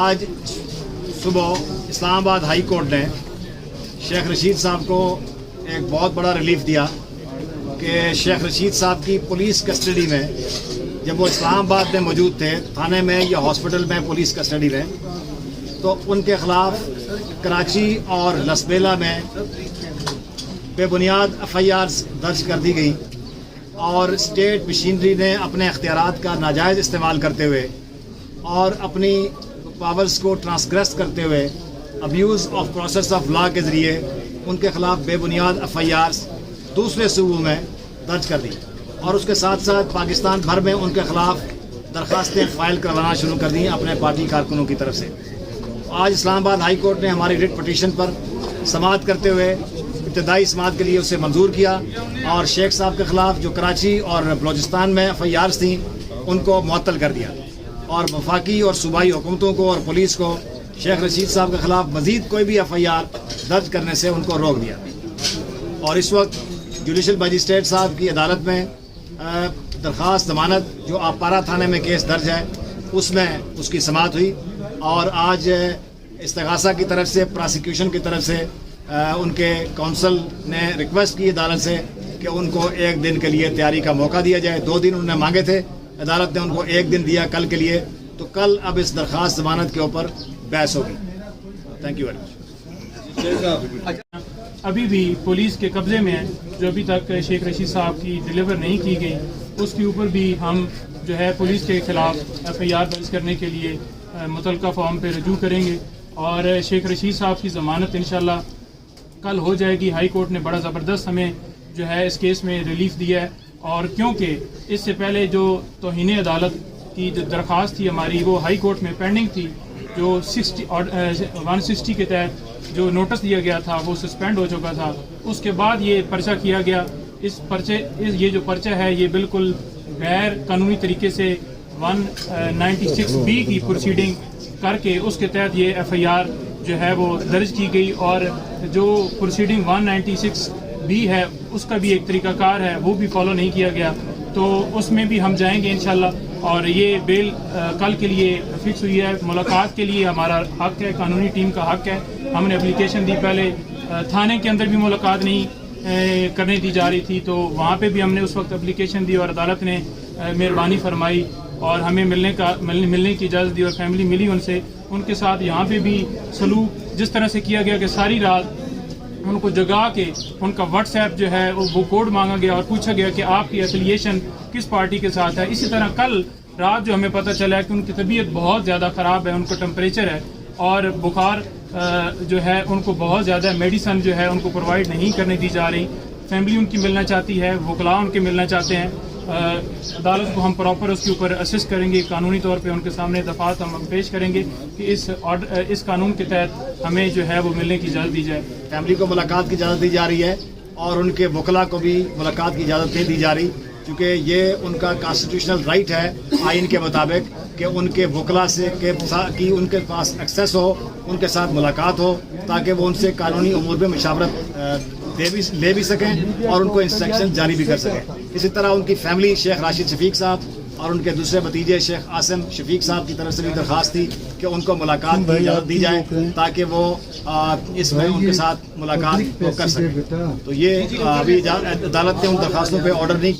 آج صبح اسلام آباد ہائی کورٹ نے شیخ رشید صاحب کو ایک بہت بڑا ریلیف دیا کہ شیخ رشید صاحب کی پولیس کسٹڈی میں جب وہ اسلام آباد میں موجود تھے تھانے میں یا ہاسپٹل میں پولیس کسٹڈی میں، تو ان کے خلاف کراچی اور لسبیلا میں بے بنیاد FIRs درج کر دی گئی اور اسٹیٹ مشینری نے اپنے اختیارات کا ناجائز استعمال کرتے ہوئے اور اپنی پاورز کو ٹرانسگریس کرتے ہوئے abuse of process of law کے ذریعے ان کے خلاف بے بنیاد FIRs دوسرے صوبوں میں درج کر دی اور اس کے ساتھ ساتھ پاکستان بھر میں ان کے خلاف درخواستیں فائل کروانا شروع کر دیں اپنے پارٹی کارکنوں کی طرف سے۔ آج اسلام آباد ہائی کورٹ نے ہماری ریٹ پٹیشن پر سماعت کرتے ہوئے ابتدائی سماعت کے لیے اسے منظور کیا اور شیخ صاحب کے خلاف جو کراچی اور بلوچستان میں FIRs تھیں ان کو معطل کر دیا اور وفاقی اور صوبائی حکومتوں کو اور پولیس کو شیخ رشید صاحب کے خلاف مزید کوئی بھی FIR درج کرنے سے ان کو روک دیا۔ اور اس وقت جوڈیشل مجسٹریٹ صاحب کی عدالت میں درخواست ضمانت جو آپارہ تھانے میں کیس درج ہے اس میں اس کی سماعت ہوئی اور آج استغاثہ کی طرف سے پراسیکیوشن کی طرف سے ان کے کونسل نے ریکویسٹ کی عدالت سے کہ ان کو ایک دن کے لیے تیاری کا موقع دیا جائے۔ 2 دن انہوں نے مانگے تھے، عدالت نے ان کو 1 دن دیا کل کے لیے، تو کل اب اس درخواست ضمانت کے اوپر بحث ہوگی۔ Thank you very much. ابھی بھی پولیس کے قبضے میں ہے جو ابھی تک شیخ رشید صاحب کی ڈیلیور نہیں کی گئی، اس کے اوپر بھی ہم جو ہے پولیس کے خلاف FIR درج کرنے کے لیے متعلقہ فارم پہ رجوع کریں گے اور شیخ رشید صاحب کی ضمانت انشاءاللہ کل ہو جائے گی۔ ہائی کورٹ نے بڑا زبردست ہمیں جو ہے اس کیس میں ریلیف دیا ہے اور کیونکہ اس سے پہلے جو توہین عدالت کی جو درخواست تھی ہماری وہ ہائی کورٹ میں پینڈنگ تھی، جو 160 کے تحت جو نوٹس دیا گیا تھا وہ سسپینڈ ہو چکا تھا، اس کے بعد یہ پرچہ کیا گیا۔ یہ جو پرچہ ہے یہ بالکل غیر قانونی طریقے سے 196B کی پروسیڈنگ کر کے اس کے تحت یہ FIR جو ہے وہ درج کی گئی اور جو پروسیڈنگ 196B ہے اس کا بھی ایک طریقہ کار ہے وہ بھی فالو نہیں کیا گیا، تو اس میں بھی ہم جائیں گے انشاءاللہ اور یہ بیل کل کے لیے فکس ہوئی ہے۔ ملاقات کے لیے ہمارا حق ہے، قانونی ٹیم کا حق ہے، ہم نے اپلیکیشن دی، پہلے تھانے کے اندر بھی ملاقات نہیں کرنے دی جا رہی تھی تو وہاں پہ بھی ہم نے اس وقت اپلیکیشن دی اور عدالت نے مہربانی فرمائی اور ہمیں ملنے کی اجازت دی اور فیملی ملی ان سے۔ ان کے ساتھ یہاں پہ بھی سلوک جس طرح سے کیا گیا کہ ساری رات ان کو جگا کے ان کا واٹس ایپ جو ہے وہ کوڈ مانگا گیا اور پوچھا گیا کہ آپ کی ایفیلیشن کس پارٹی کے ساتھ ہے۔ اسی طرح کل رات جو ہمیں پتہ چلا ہے کہ ان کی طبیعت بہت زیادہ خراب ہے، ان کو ٹمپریچر ہے اور بخار جو ہے ان کو بہت زیادہ، میڈیسن جو ہے ان کو پرووائڈ نہیں کرنے دی جا رہی، فیملی ان کی ملنا چاہتی ہے، وکلاء ان کے ملنا چاہتے ہیں۔ عدالت کو ہم پراپر اس کے اوپر اسسٹ کریں گے، قانونی طور پہ ان کے سامنے دفعات ہم پیش کریں گے کہ اس قانون کے تحت ہمیں جو ہے وہ ملنے کی اجازت دی جائے۔ فیملی کو ملاقات کی اجازت دی جا رہی ہے اور ان کے وکلاء کو بھی ملاقات کی اجازت نہیں دی جا رہی، کیونکہ یہ ان کا کانسٹیٹیوشنل رائٹ ہے آئین کے مطابق کہ ان کے وکلاء سے کہ ان کے پاس ایکسیس ہو، ان کے ساتھ ملاقات ہو تاکہ وہ ان سے قانونی امور میں مشاورت لے بھی سکیں اور ان کو انسٹرکشن جاری بھی کر سکیں۔ اسی طرح ان کی فیملی شیخ راشد شفیق صاحب اور ان کے دوسرے بھتیجے شیخ عاصم شفیق صاحب کی طرف سے بھی درخواست تھی کہ ان کو ملاقات کی اجازت دی جائے تاکہ وہ اس میں ان کے ساتھ ملاقات کر سکیں۔ تو یہ ابھی عدالت نے ان درخواستوں پہ آرڈر نہیں